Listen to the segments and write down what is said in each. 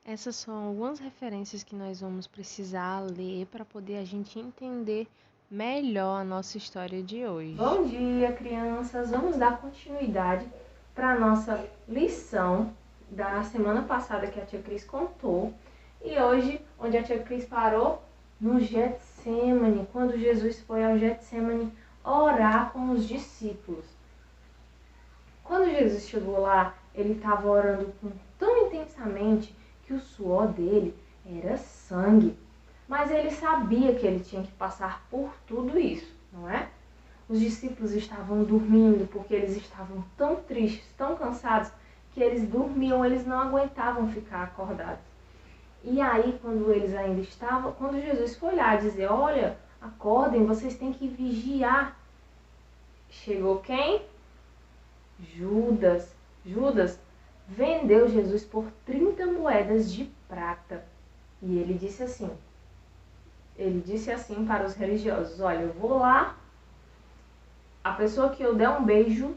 Essas são algumas referências que nós vamos precisar ler para poder a gente entender melhor a nossa história de hoje. Bom dia, crianças! Vamos dar continuidade para a nossa lição da semana passada que a tia Cris contou. E hoje, onde a tia Cris parou? No Getsemane, quando Jesus foi ao Getsemane orar com os discípulos. Quando Jesus chegou lá, ele estava orando tão intensamente que o suor dele era sangue. Mas ele sabia que ele tinha que passar por tudo isso, não é? Os discípulos estavam dormindo porque eles estavam tão tristes, tão cansados, que eles dormiam, eles não aguentavam ficar acordados. E aí, quando eles ainda estavam, quando Jesus foi lá dizer, olha, acordem, vocês têm que vigiar. Chegou quem? Judas. Judas vendeu Jesus por 30 moedas de prata. E ele disse assim para os religiosos, olha, eu vou lá, a pessoa que eu der um beijo,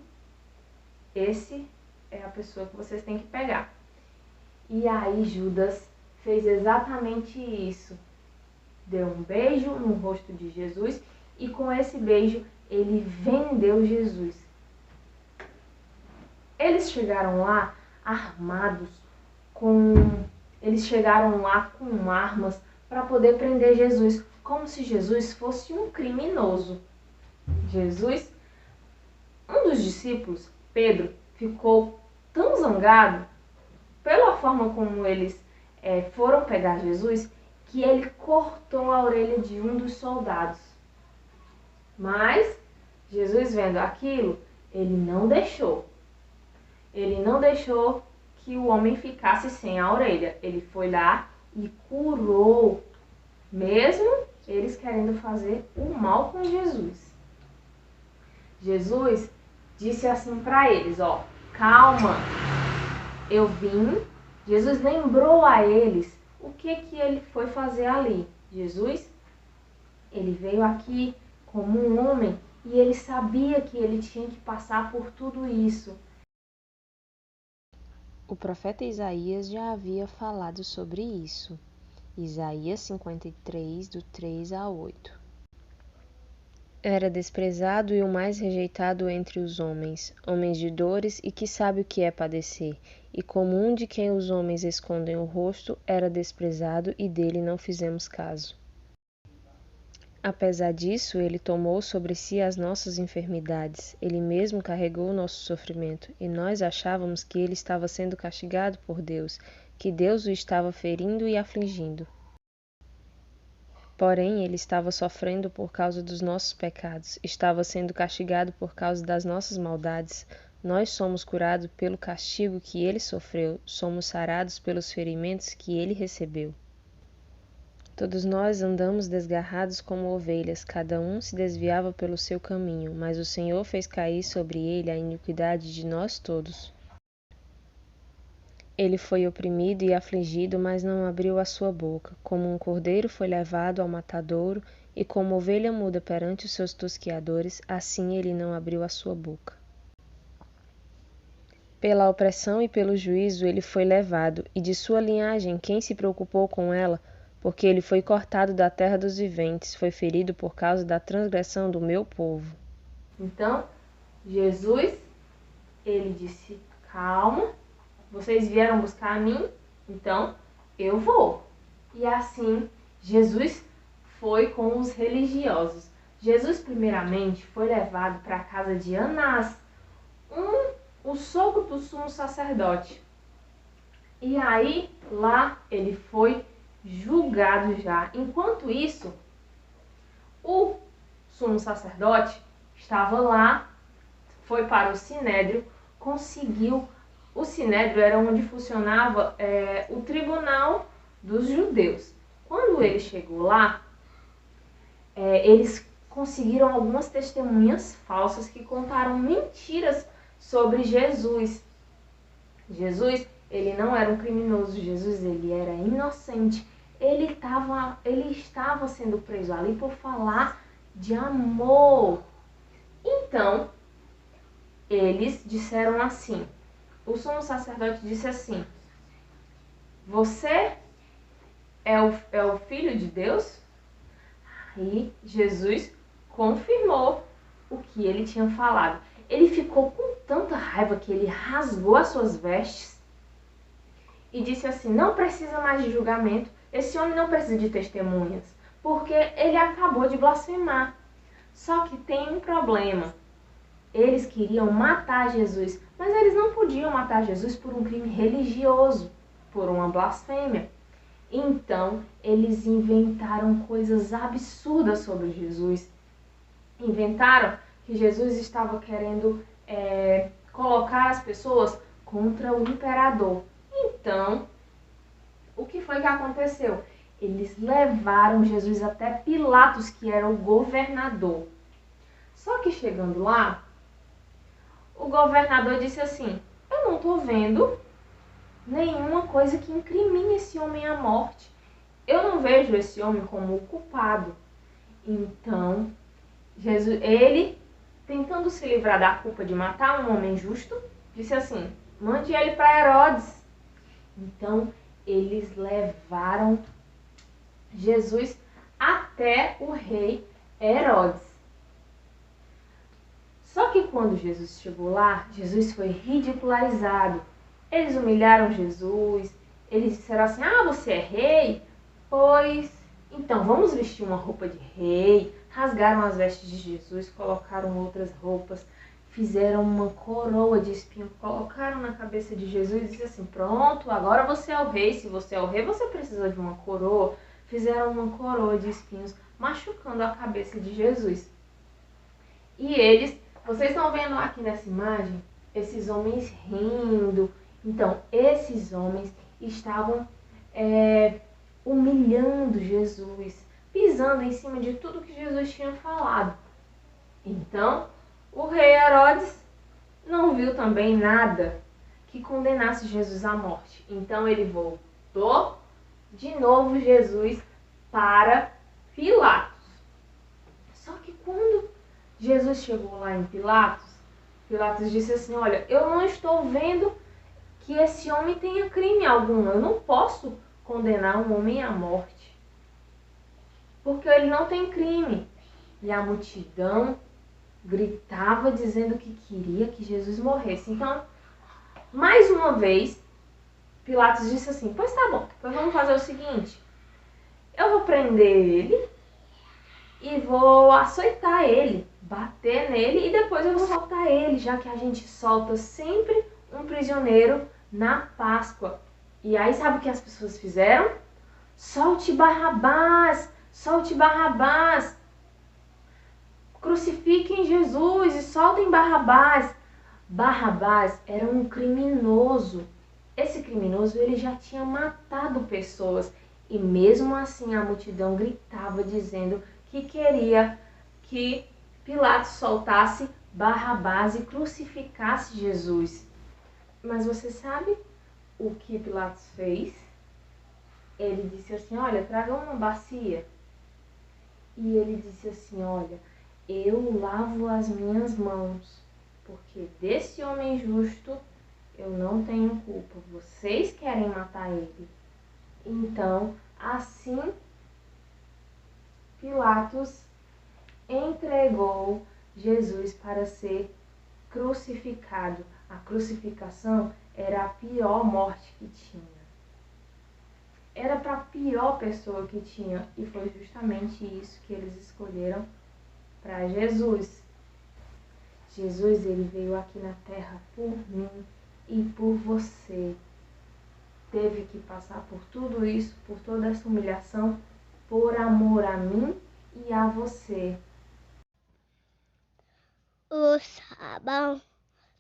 esse é a pessoa que vocês têm que pegar. E aí Judas fez exatamente isso. Deu um beijo no rosto de Jesus e com esse beijo ele vendeu Jesus. Eles chegaram lá armados, eles chegaram lá com armas para poder prender Jesus, como se Jesus fosse um criminoso. Um dos discípulos, Pedro, ficou tão zangado pela forma como eles foram pegar Jesus, que ele cortou a orelha de um dos soldados. Mas Jesus, vendo aquilo, ele não deixou. Ele não deixou que o homem ficasse sem a orelha. Ele foi lá e curou, mesmo eles querendo fazer o mal com Jesus. Jesus disse assim para eles, ó, calma, eu vim. Jesus lembrou a eles o que ele foi fazer ali. Jesus, ele veio aqui como um homem e ele sabia que ele tinha que passar por tudo isso. O profeta Isaías já havia falado sobre isso. Isaías 53, do 3 a 8. Era desprezado e o mais rejeitado entre os homens de dores e que sabe o que é padecer, e como um de quem os homens escondem o rosto, era desprezado e dele não fizemos caso. Apesar disso, ele tomou sobre si as nossas enfermidades, ele mesmo carregou o nosso sofrimento, e nós achávamos que ele estava sendo castigado por Deus, que Deus o estava ferindo e afligindo. Porém, ele estava sofrendo por causa dos nossos pecados, estava sendo castigado por causa das nossas maldades. Nós somos curados pelo castigo que ele sofreu, somos sarados pelos ferimentos que ele recebeu. Todos nós andamos desgarrados como ovelhas, cada um se desviava pelo seu caminho, mas o Senhor fez cair sobre ele a iniquidade de nós todos. Ele foi oprimido e afligido, mas não abriu a sua boca. Como um cordeiro foi levado ao matadouro, e como ovelha muda perante os seus tosquiadores, assim ele não abriu a sua boca. Pela opressão e pelo juízo ele foi levado, e de sua linhagem quem se preocupou com ela? Porque ele foi cortado da terra dos viventes, foi ferido por causa da transgressão do meu povo. Então, Jesus, ele disse, calma, vocês vieram buscar a mim, então eu vou. E assim, Jesus foi com os religiosos. Jesus, primeiramente, foi levado para a casa de Anás, o sogro do sumo sacerdote. E aí, lá, ele foi julgado já. Enquanto isso, o sumo sacerdote estava lá, foi para o sinédrio, conseguiu. O sinédrio era onde funcionava o tribunal dos judeus. Quando ele chegou lá, eles conseguiram algumas testemunhas falsas que contaram mentiras sobre Jesus. Jesus, ele não era um criminoso, Jesus, ele era inocente. Ele estava sendo preso ali por falar de amor. Então, eles disseram assim, o sumo sacerdote disse assim, você é o Filho de Deus? E Jesus confirmou o que ele tinha falado. Ele ficou com tanta raiva que ele rasgou as suas vestes e disse assim, não precisa mais de julgamento, esse homem não precisa de testemunhas, porque ele acabou de blasfemar. Só que tem um problema. Eles queriam matar Jesus, mas eles não podiam matar Jesus por um crime religioso, por uma blasfêmia. Então, eles inventaram coisas absurdas sobre Jesus. Inventaram que Jesus estava querendo colocar as pessoas contra o imperador. Então, o que foi que aconteceu? Eles levaram Jesus até Pilatos, que era o governador. Só que chegando lá, o governador disse assim, eu não estou vendo nenhuma coisa que incrimine esse homem à morte. Eu não vejo esse homem como o culpado. Então, Jesus, ele, tentando se livrar da culpa de matar um homem justo, disse assim, mande ele para Herodes. Então, eles levaram Jesus até o rei Herodes. Só que quando Jesus chegou lá, Jesus foi ridicularizado. Eles humilharam Jesus, eles disseram assim, você é rei? Pois, então vamos vestir uma roupa de rei. Rasgaram as vestes de Jesus, colocaram outras roupas, fizeram uma coroa de espinho, colocaram na cabeça de Jesus e disseram assim, pronto, agora você é o rei, se você é o rei, você precisa de uma coroa. Fizeram uma coroa de espinhos, machucando a cabeça de Jesus. E eles, vocês estão vendo aqui nessa imagem, esses homens rindo. Então, esses homens estavam humilhando Jesus, pisando em cima de tudo que Jesus tinha falado. Então, o rei Herodes não viu também nada que condenasse Jesus à morte. Então, ele voltou de novo Jesus para Pilatos. Só que quando Jesus chegou lá em Pilatos, Pilatos disse assim, olha, eu não estou vendo que esse homem tenha crime algum. Eu não posso condenar um homem à morte, porque ele não tem crime. E a multidão gritava dizendo que queria que Jesus morresse. Então, mais uma vez, Pilatos disse assim, pois tá bom, então vamos fazer o seguinte, eu vou prender ele e vou açoitar ele, bater nele e depois eu vou soltar ele, já que a gente solta sempre um prisioneiro na Páscoa. E aí sabe o que as pessoas fizeram? Solte Barrabás, solte Barrabás. Crucifiquem Jesus e soltem Barrabás. Barrabás era um criminoso. Esse criminoso ele já tinha matado pessoas e mesmo assim a multidão gritava dizendo que queria que Pilatos soltasse Barrabás e crucificasse Jesus. Mas você sabe o que Pilatos fez? Ele disse assim, olha, traga uma bacia. E ele disse assim, olha, eu lavo as minhas mãos, porque desse homem justo eu não tenho culpa. Vocês querem matar ele. Então, assim, Pilatos entregou Jesus para ser crucificado. A crucificação era a pior morte que tinha. Era para a pior pessoa que tinha. E foi justamente isso que eles escolheram para Jesus. Jesus, ele veio aqui na terra por mim e por você. Teve que passar por tudo isso, por toda essa humilhação, por amor a mim e a você. O sabão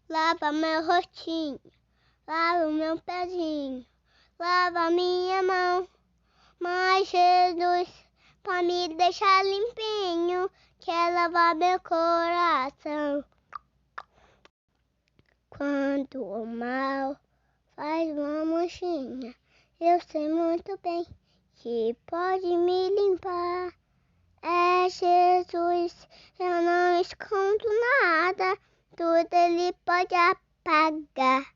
lava meu rostinho, lava o meu pezinho, lava minha mão. Mas Jesus, pra me deixar limpinho, quer lavar meu coração. Quando o mal faz uma manchinha, eu sei muito bem que pode me limpar. É Jesus, eu não escondo nada, tudo ele pode apagar.